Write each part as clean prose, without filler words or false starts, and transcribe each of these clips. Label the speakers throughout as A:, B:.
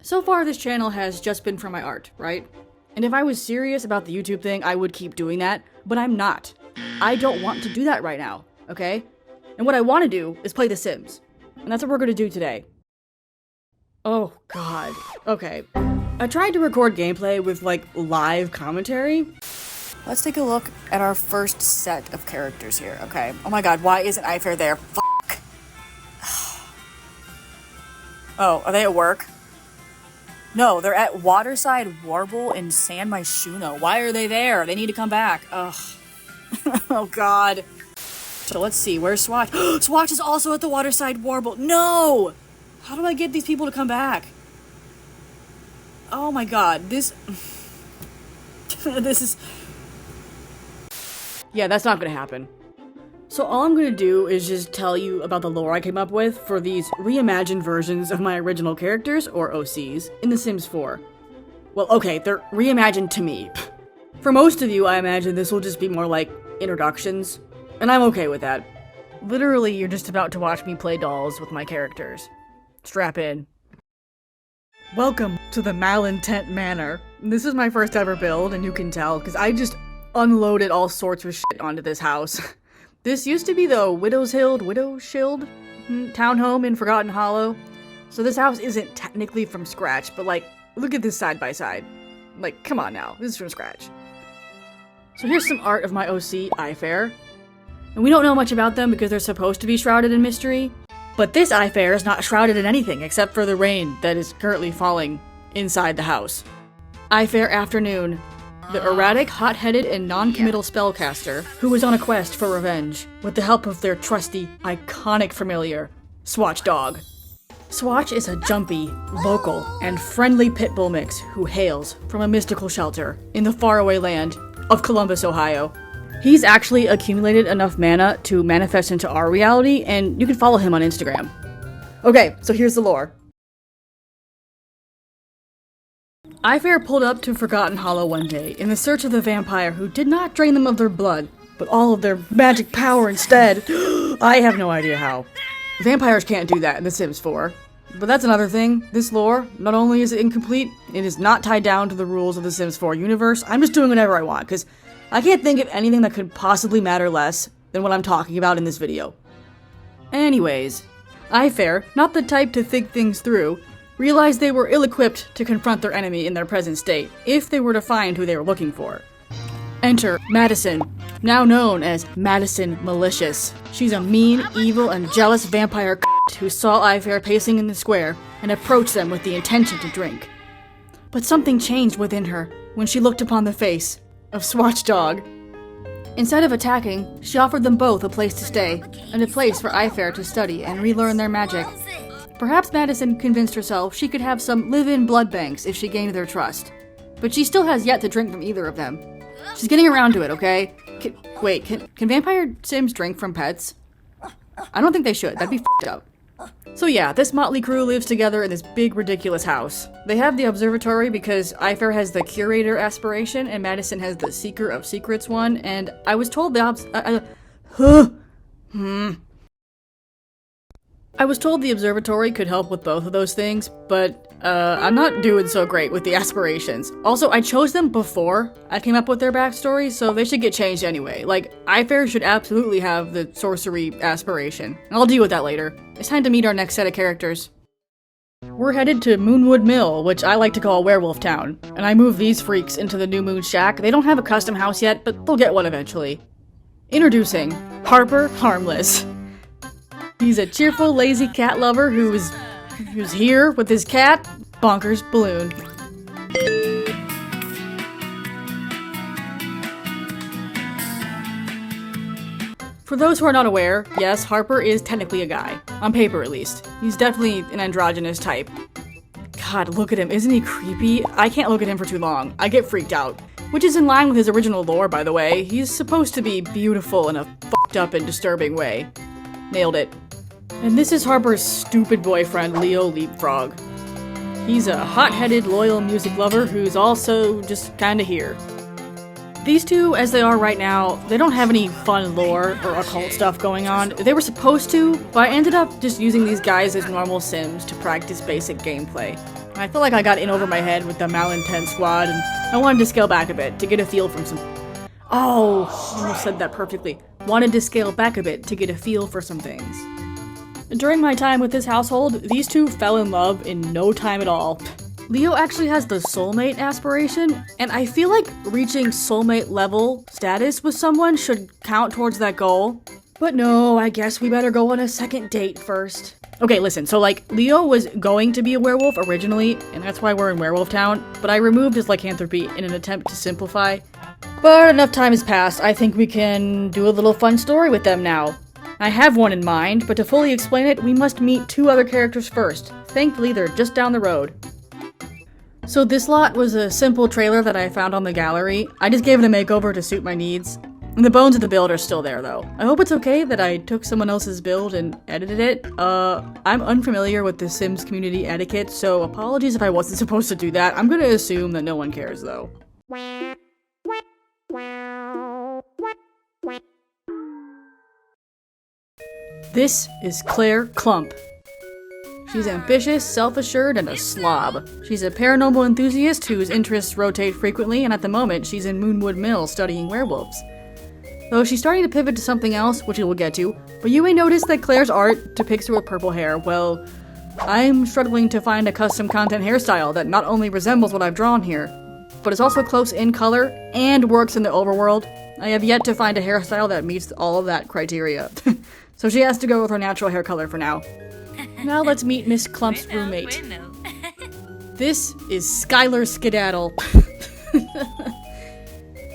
A: So far, this channel has just been for my art, right? And if I was serious about the YouTube thing, I would keep doing that, but I'm not. I don't want to do that right now, okay? And what I want to do is play The Sims. And that's what we're gonna do today. Oh, God. Okay. I tried to record gameplay with, live commentary. Let's take a look at our first set of characters here, okay? Oh my god, why isn't iFair there? Fuck. Oh, are they at work? No, they're at Waterside Warble in San Myshuno. Why are they there? They need to come back. Ugh. Oh god. So let's see, where's Swatch? Swatch is also at the Waterside Warble. No! How do I get these people to come back? Oh my god, this is... Yeah, that's not gonna happen. So all I'm gonna do is just tell you about the lore I came up with for these reimagined versions of my original characters, or OCs, in The Sims 4. Well, okay, they're reimagined to me. For most of you, I imagine this will just be more like introductions, and I'm okay with that. Literally, you're just about to watch me play dolls with my characters. Strap in. Welcome to the Malintent Manor. This is my first ever build, and you can tell, because I just unloaded all sorts of shit onto this house. This used to be the Widow's Shield townhome in Forgotten Hollow. So this house isn't technically from scratch, but look at this side by side. Come on now, this is from scratch. So here's some art of my OC, iFair. And we don't know much about them because they're supposed to be shrouded in mystery. But this iFair is not shrouded in anything except for the rain that is currently falling inside the house. iFair Afternoon. The erratic, hot-headed, and non-committal spellcaster who is on a quest for revenge with the help of their trusty, iconic familiar, Swatch Dog. Swatch is a jumpy, vocal, and friendly pit bull mix who hails from a mystical shelter in the faraway land of Columbus, Ohio. He's actually accumulated enough mana to manifest into our reality, and you can follow him on Instagram. Okay, so here's the lore. iFair pulled up to Forgotten Hollow one day in the search of the vampire who did not drain them of their blood, but all of their magic power instead. I have no idea how. Vampires can't do that in The Sims 4. But that's another thing. This lore, not only is it incomplete, it is not tied down to the rules of The Sims 4 universe. I'm just doing whatever I want, because I can't think of anything that could possibly matter less than what I'm talking about in this video. Anyways, iFair, not the type to think things through, realized they were ill-equipped to confront their enemy in their present state, if they were to find who they were looking for. Enter Madison, now known as Madison Malicious. She's a mean, evil, and jealous vampire who saw iFair pacing in the square and approached them with the intention to drink. But something changed within her when she looked upon the face of Swatch Dog. Instead of attacking, she offered them both a place to stay, and a place for iFair to study and relearn their magic. Perhaps Madison convinced herself she could have some live-in blood banks if she gained their trust. But she still has yet to drink from either of them. She's getting around to it, okay? Can vampire Sims drink from pets? I don't think they should. That'd be f***ed up. So yeah, this motley crew lives together in this big, ridiculous house. They have the observatory because iFair has the curator aspiration and Madison has the seeker of secrets one, and I was told the I was told the observatory could help with both of those things, but I'm not doing so great with the aspirations. Also, I chose them before I came up with their backstory, so they should get changed anyway. iFair should absolutely have the sorcery aspiration. I'll deal with that later. It's time to meet our next set of characters. We're headed to Moonwood Mill, which I like to call Werewolf Town, and I moved these freaks into the New Moon Shack. They don't have a custom house yet, but they'll get one eventually. Introducing Harper Harmless. He's a cheerful, lazy cat lover who's here with his cat, Bonkers Balloon. For those who are not aware, yes, Harper is technically a guy. On paper, at least. He's definitely an androgynous type. God, look at him. Isn't he creepy? I can't look at him for too long. I get freaked out. Which is in line with his original lore, by the way. He's supposed to be beautiful in a fucked up and disturbing way. Nailed it. And this is Harper's stupid boyfriend, Leo Leapfrog. He's a hot-headed, loyal music lover who's also just kinda here. These two, as they are right now, they don't have any fun lore or occult stuff going on. They were supposed to, but I ended up just using these guys as normal Sims to practice basic gameplay. I feel like I got in over my head with the malintent squad, and I wanted to scale back a bit to get a feel from some... Oh, I almost said that perfectly. Wanted to scale back a bit to get a feel for some things. During my time with this household, these two fell in love in no time at all. Leo actually has the soulmate aspiration, and I feel like reaching soulmate level status with someone should count towards that goal. But no, I guess we better go on a second date first. Okay, listen, so like, Leo was going to be a werewolf originally, and that's why we're in Werewolf Town, but I removed his lycanthropy in an attempt to simplify. But enough time has passed, I think we can do a little fun story with them now. I have one in mind, but to fully explain it, we must meet two other characters first. Thankfully, they're just down the road. So this lot was a simple trailer that I found on the gallery. I just gave it a makeover to suit my needs. And the bones of the build are still there, though. I hope it's okay that I took someone else's build and edited it. I'm unfamiliar with the Sims community etiquette, so apologies if I wasn't supposed to do that. I'm gonna assume that no one cares, though. This is Claire Clump. She's ambitious, self-assured, and a slob. She's a paranormal enthusiast whose interests rotate frequently, and at the moment, she's in Moonwood Mill studying werewolves. Though she's starting to pivot to something else, which we'll get to, but you may notice that Claire's art depicts her with purple hair. Well, I'm struggling to find a custom content hairstyle that not only resembles what I've drawn here, but is also close in color and works in the overworld. I have yet to find a hairstyle that meets all of that criteria. So she has to go with her natural hair color for now. Now let's meet Miss Clump's roommate. This is Skylar Skedaddle.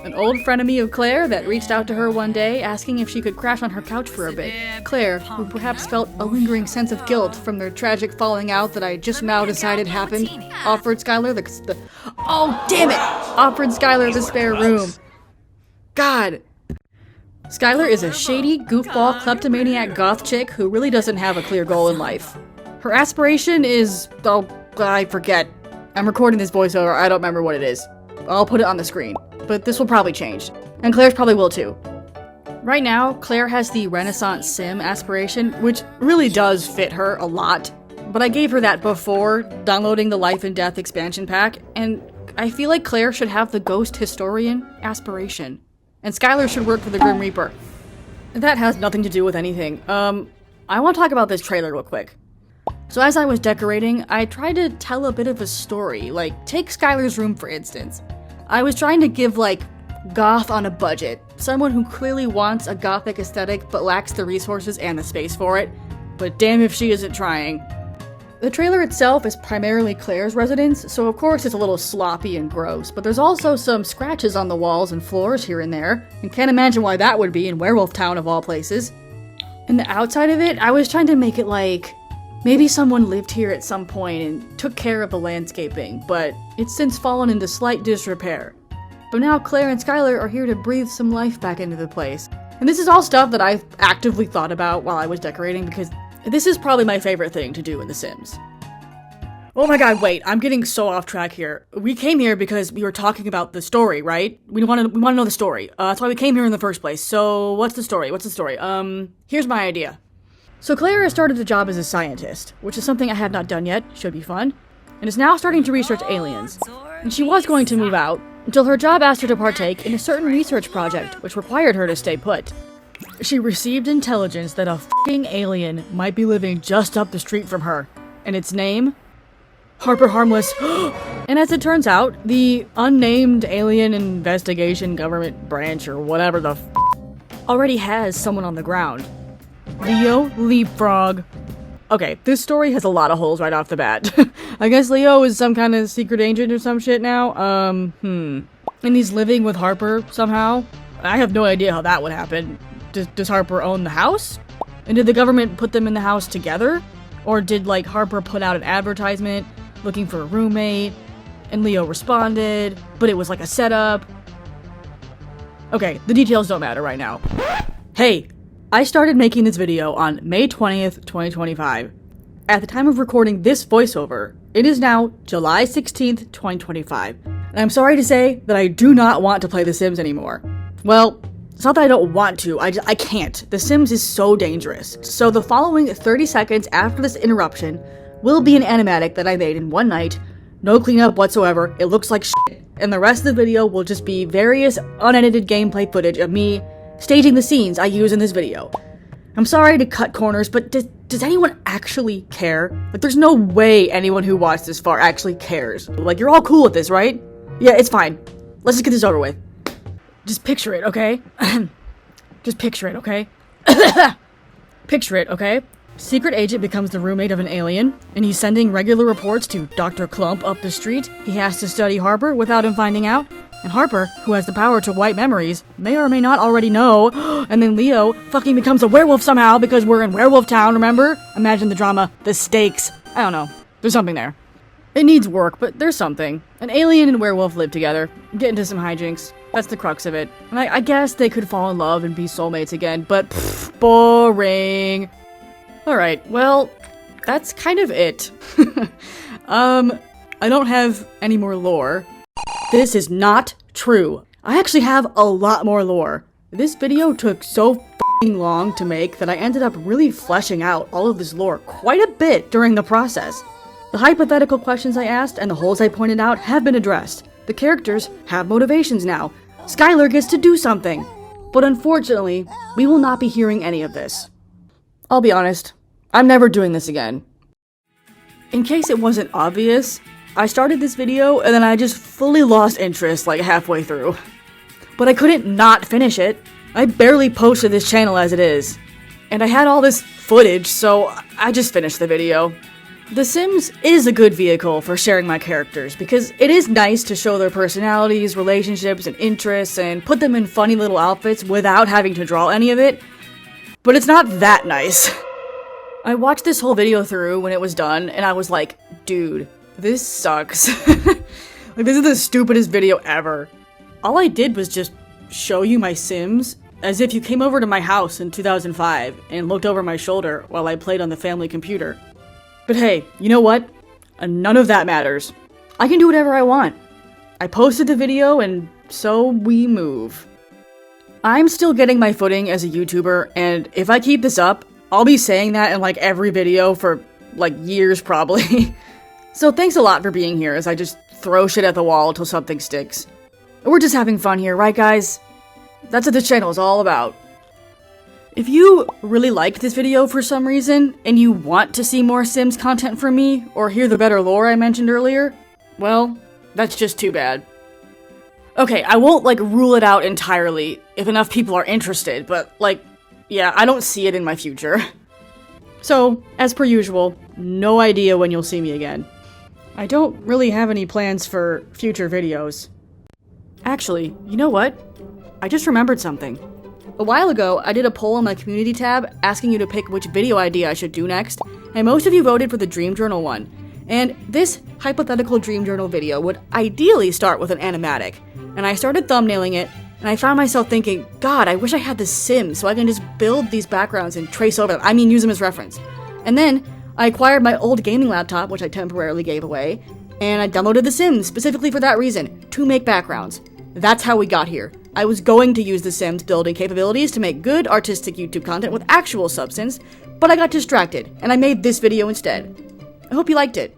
A: An old frenemy of Claire that reached out to her one day asking if she could crash on her couch for a bit. Claire, who perhaps felt a lingering sense of guilt from their tragic falling out that I just now decided happened, offered Skylar the oh, damn it! Offered Skylar the spare room. God. Skylar is a shady, goofball, kleptomaniac goth chick who really doesn't have a clear goal in life. Her aspiration is... oh, I forget. I'm recording this voiceover, I don't remember what it is. I'll put it on the screen. But this will probably change. And Claire's probably will too. Right now, Claire has the Renaissance Sim aspiration, which really does fit her a lot. But I gave her that before downloading the Life and Death expansion pack, and I feel like Claire should have the Ghost Historian aspiration. And Skylar should work for the Grim Reaper. That has nothing to do with anything. I want to talk about this trailer real quick. So as I was decorating, I tried to tell a bit of a story, like, take Skylar's room for instance. I was trying to give, like, goth on a budget. Someone who clearly wants a gothic aesthetic but lacks the resources and the space for it. But damn if she isn't trying. The trailer itself is primarily Claire's residence, so of course it's a little sloppy and gross, but there's also some scratches on the walls and floors here and there, and can't imagine why that would be in Werewolf Town of all places. And the outside of it, I was trying to make it like, maybe someone lived here at some point and took care of the landscaping, but it's since fallen into slight disrepair. But now Claire and Skylar are here to breathe some life back into the place. And this is all stuff that I've actively thought about while I was decorating because this is probably my favorite thing to do in The Sims. Oh my god, wait, I'm getting so off track here. We came here because we were talking about the story, right? We want to know the story. That's why we came here in the first place. So, what's the story? Here's my idea. So Claire has started a job as a scientist, which is something I have not done yet, should be fun, and is now starting to research aliens. And she was going to move out, until her job asked her to partake in a certain research project, which required her to stay put. She received intelligence that a f***ing alien might be living just up the street from her, and its name? Harper Harmless. And as it turns out, the unnamed alien investigation government branch, or whatever the f***, already has someone on the ground. Leo Leapfrog. Okay, this story has a lot of holes right off the bat. I guess Leo is some kind of secret agent or some shit now. And he's living with Harper somehow. I have no idea how that would happen. Does Harper own the house? And did the government put them in the house together? Or did, like, Harper put out an advertisement looking for a roommate, and Leo responded, but it was like a setup? Okay, the details don't matter right now. Hey! I started making this video on May 20th, 2025. At the time of recording this voiceover, it is now July 16th, 2025. And I'm sorry to say that I do not want to play The Sims anymore. Well, it's not that I don't want to, I can't. The Sims is so dangerous. So the following 30 seconds after this interruption will be an animatic that I made in one night No cleanup whatsoever, it looks like shit, and the rest of the video will just be various unedited gameplay footage of me staging the scenes I use in this video. I'm sorry to cut corners, but does anyone actually care? Like, there's no way anyone who watched this far actually cares. Like, you're all cool with this, right? Yeah, it's fine. Let's just get this over with. Just picture it, okay? Just picture it, okay? Picture it, okay? Secret agent becomes the roommate of an alien, and he's sending regular reports to Dr. Clump up the street. He has to study Harper without him finding out. And Harper, who has the power to wipe memories, may or may not already know. And then Leo fucking becomes a werewolf somehow because we're in Werewolf Town, remember? Imagine the drama, the stakes. I don't know. There's something there. It needs work, but there's something. An alien and werewolf live together, get into some hijinks. That's the crux of it. And I guess they could fall in love and be soulmates again, but boring. Alright, well, that's kind of it. I don't have any more lore. This is not true. I actually have a lot more lore. This video took so f***ing long to make that I ended up really fleshing out all of this lore quite a bit during the process. The hypothetical questions I asked and the holes I pointed out have been addressed. The characters have motivations now. Skylar gets to do something. But unfortunately, we will not be hearing any of this. I'll be honest, I'm never doing this again. In case it wasn't obvious, I started this video and then I just fully lost interest like halfway through. But I couldn't not finish it. I barely posted this channel as it is. And I had all this footage, so I just finished the video. The Sims is a good vehicle for sharing my characters because it is nice to show their personalities, relationships, and interests and put them in funny little outfits without having to draw any of it. But it's not that nice. I watched this whole video through when it was done and I was like, dude, this sucks. Like, this is the stupidest video ever. All I did was just show you my Sims as if you came over to my house in 2005 and looked over my shoulder while I played on the family computer. But hey, you know what? None of that matters. I can do whatever I want. I posted the video and so we move. I'm still getting my footing as a YouTuber, and if I keep this up, I'll be saying that in like every video for like years probably. So thanks a lot for being here as I just throw shit at the wall till something sticks. We're just having fun here, right guys? That's what this channel is all about. If you really liked this video for some reason, and you want to see more Sims content from me, or hear the better lore I mentioned earlier, well, that's just too bad. Okay, I won't like rule it out entirely if enough people are interested, but like, yeah, I don't see it in my future. So, as per usual, no idea when you'll see me again. I don't really have any plans for future videos. Actually, you know what? I just remembered something. A while ago, I did a poll on my community tab asking you to pick which video idea I should do next, and most of you voted for the Dream Journal one. And this hypothetical Dream Journal video would ideally start with an animatic. And I started thumbnailing it, and I found myself thinking, God, I wish I had The Sims so I can just build these backgrounds and trace over them. I mean, use them as reference. And then I acquired my old gaming laptop, which I temporarily gave away, and I downloaded The Sims specifically for that reason, to make backgrounds. That's how we got here. I was going to use The Sims building capabilities to make good artistic YouTube content with actual substance, but I got distracted, and I made this video instead. I hope you liked it.